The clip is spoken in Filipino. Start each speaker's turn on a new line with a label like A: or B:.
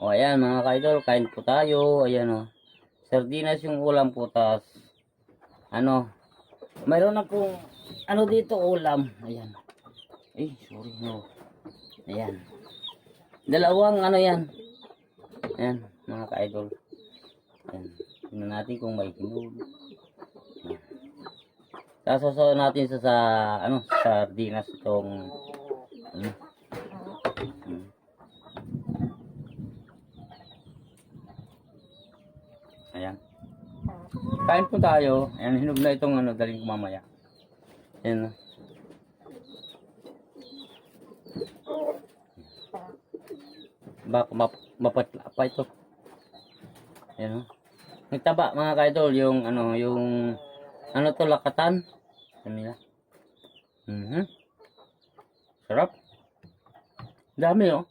A: O ayan mga ka-idol, kain po tayo. Ayan o. Sardinas yung ulam po. Tas ano, mayroon akong ano dito ulam. Ayan. Sorry no. Ayan. Dalawang ano yan. Ayan mga ka-idol. Ayan. Tingnan natin kung may hinog. Sasasaw natin sa ano, sardinas itong ano. Ayan. Kain po tayo. Ayan, hinog na itong ano, daling ko mamaya. Ayan. Baka mapatla pa ito. Ayan. Nagtaba mga ka-idol yung ano, yung ano to, lakatan. Ayan nila. Sarap. Dami oh.